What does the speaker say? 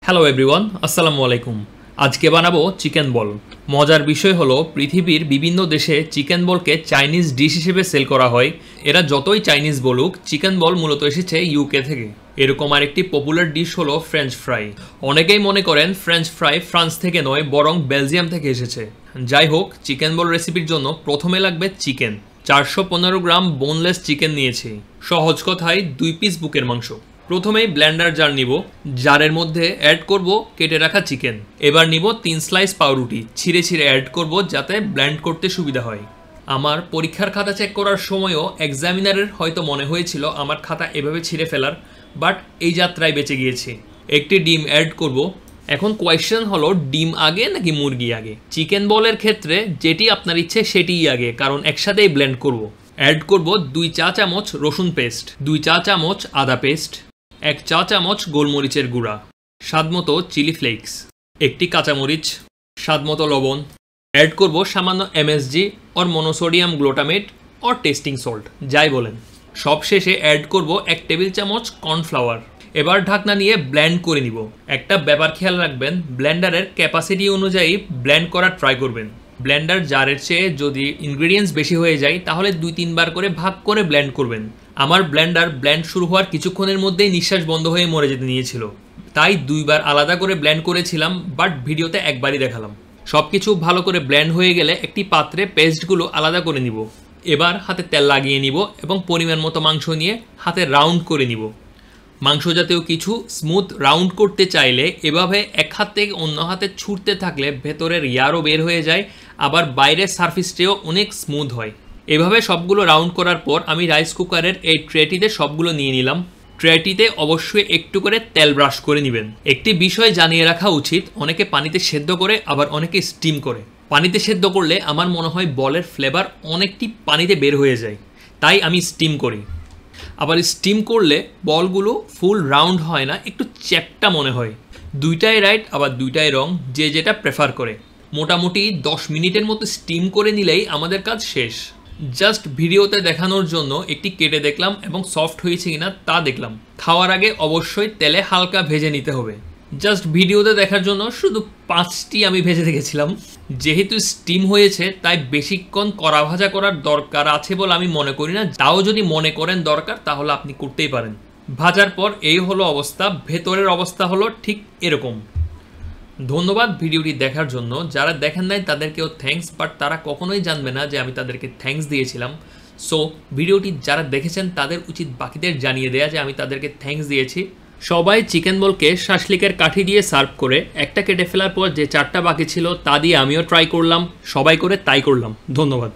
Hello everyone, আসসালামু আলাইকুম। আজকে বানাবো চিকেন বল। মজার বিষয় হলো পৃথিবীর বিভিন্ন দেশে চিকেন বলকে চাইনিজ ডিশ হিসেবে সেল করা হয়। এরা যতই চাইনিজ বলুক, চিকেন বল মূলত এসেছে ইউকে থেকে। এরকম আরেকটি পপুলার ডিশ হলো ফ্রেঞ্চ ফ্রাই। অনেকেই মনে করেন ফ্রেঞ্চ ফ্রাই ফ্রান্স থেকে নয়, বরং বেলজিয়াম থেকে এসেছে। যাই হোক, চিকেন বল রেসিপির জন্য প্রথমে লাগবে চিকেন। 415 গ্রাম বোনলেস চিকেন নিয়েছি। সহজ কথায় 2 পিস বুকের মাংস। প্রথমেই ব্লেন্ডার জার নিব। জারের মধ্যে অ্যাড করব কেটে রাখা চিকেন। এবার নিব 3 স্লাইস পাউরুটি, ছিঁড়ে ছিঁড়ে অ্যাড করব যাতে ব্লেন্ড করতে সুবিধা হয়। আমার পরীক্ষার খাতা চেক করার সময়ও এক্সামিনারের হয়তো মনে হয়েছিল আমার খাতা এভাবে ছিঁড়ে ফেলার, বাট এই যাত্রায় বেঁচে গিয়েছি। একটি ডিম অ্যাড করব। এখন কোয়েশ্চেন হলো, ডিম আগে নাকি মুরগি আগে? চিকেন বলের ক্ষেত্রে যেটি আপনার ইচ্ছে সেটিই আগে, কারণ একসাথেই ব্লেন্ড করব। অ্যাড করব 2 চা চামচ রসুন পেস্ট, 2 চা চামচ আদা পেস্ট, 1 চা চামচ গোলমরিচের গুঁড়া, স্বাদমতো চিলি ফ্লেক্স, একটি কাঁচামরিচ, স্বাদমতো লবণ। অ্যাড করব সামান্য MSG or monosodium glutamate or testing salt, যাই বলেন। সবশেষে অ্যাড করব 1 টেবিল চামচ কর্নফ্লাওয়ার। এবার ঢাকনা নিয়ে ব্লেন্ড করে নিব। একটা ব্যাপার খেয়াল রাখবেন, ব্লেন্ডারের ক্যাপাসিটি অনুযায়ী ব্লেন্ড করার ট্রাই করবেন। ব্লেন্ডার জারের চেয়ে যদি ইনগ্রেডিয়েন্টস বেশি হয়ে যায় তাহলে 2-3 বার করে ভাগ করে ব্লেন্ড করবেন। আমার ব্লেন্ডার ব্লেন্ড শুরু হওয়ার কিছুক্ষণের মধ্যেই নিঃশ্বাস বন্ধ হয়ে মরে যেতে নিয়েছিল, তাই 2 বার আলাদা করে ব্লেন্ড করেছিলাম, বাট ভিডিওতে একবারই দেখালাম। সব কিছু ভালো করে ব্লেন্ড হয়ে গেলে একটি পাত্রে পেস্টগুলো আলাদা করে নিব। এবার হাতে তেল লাগিয়ে নিব এবং পরিমাণ মতো মাংস নিয়ে হাতে রাউন্ড করে নিব। মাংস জাতীয় কিছু স্মুথ রাউন্ড করতে চাইলে এভাবে এক হাত থেকে অন্য হাতে ছুটতে থাকলে ভেতরের ইয়ারও বের হয়ে যায়, আবার বাইরের সারফেসটিও অনেক স্মুথ হয়। এভাবে সবগুলো রাউন্ড করার পর আমি রাইস কুকারের এই ট্রেটিতে সবগুলো নিয়ে নিলাম। ট্রেটিতে অবশ্যই একটু করে তেল ব্রাশ করে নেবেন। একটি বিষয় জানিয়ে রাখা উচিত, অনেকে পানিতে সেদ্ধ করে, আবার অনেকে স্টিম করে। পানিতে সেদ্ধ করলে আমার মনে হয় বলের ফ্লেভার অনেকটি পানিতে বের হয়ে যায়, তাই আমি স্টিম করি। আবার স্টিম করলে বলগুলো ফুল রাউন্ড হয় না, একটু চ্যাপ্টা মনে হয়। দুইটাই রাইট, আবার দুইটাই রং, যে যেটা প্রেফার করে। মোটামুটি 10 মিনিটের মতো স্টিম করে নিলেই আমাদের কাজ শেষ। জাস্ট ভিডিওতে দেখানোর জন্য একটি কেটে দেখলাম এবং সফট হয়েছে কিনা তা দেখলাম। খাওয়ার আগে অবশ্যই তেলে হালকা ভেজে নিতে হবে। জাস্ট ভিডিওতে দেখার জন্য শুধু 5টি আমি ভেজে রেখেছিলাম। যেহেতু স্টিম হয়েছে তাই বেশিক্ষণ কড়া ভাজা করার দরকার আছে বলে আমি মনে করি না। তাও যদি মনে করেন দরকার, তাহলে আপনি করতেই পারেন। ভাজার পর এই হলো অবস্থা। ভেতরের অবস্থা হলো ঠিক এরকম। ধন্যবাদ ভিডিওটি দেখার জন্য। যারা দেখেন নাই তাদেরকেও থ্যাঙ্কস, বাট তারা কখনোই জানবে না যে আমি তাদেরকে থ্যাঙ্কস দিয়েছিলাম। সো ভিডিওটি যারা দেখেছেন তাদের উচিত বাকিদের জানিয়ে দেয়া যে আমি তাদেরকে থ্যাঙ্কস দিয়েছি। সবাই চিকেন বলকে শাসলিকের কাঠি দিয়ে সার্ভ করে, একটা কেটে ফেলার পর যে 4টা বাকি ছিল তা দিয়ে আমিও ট্রাই করলাম। সবাই করে তাই করলাম। ধন্যবাদ।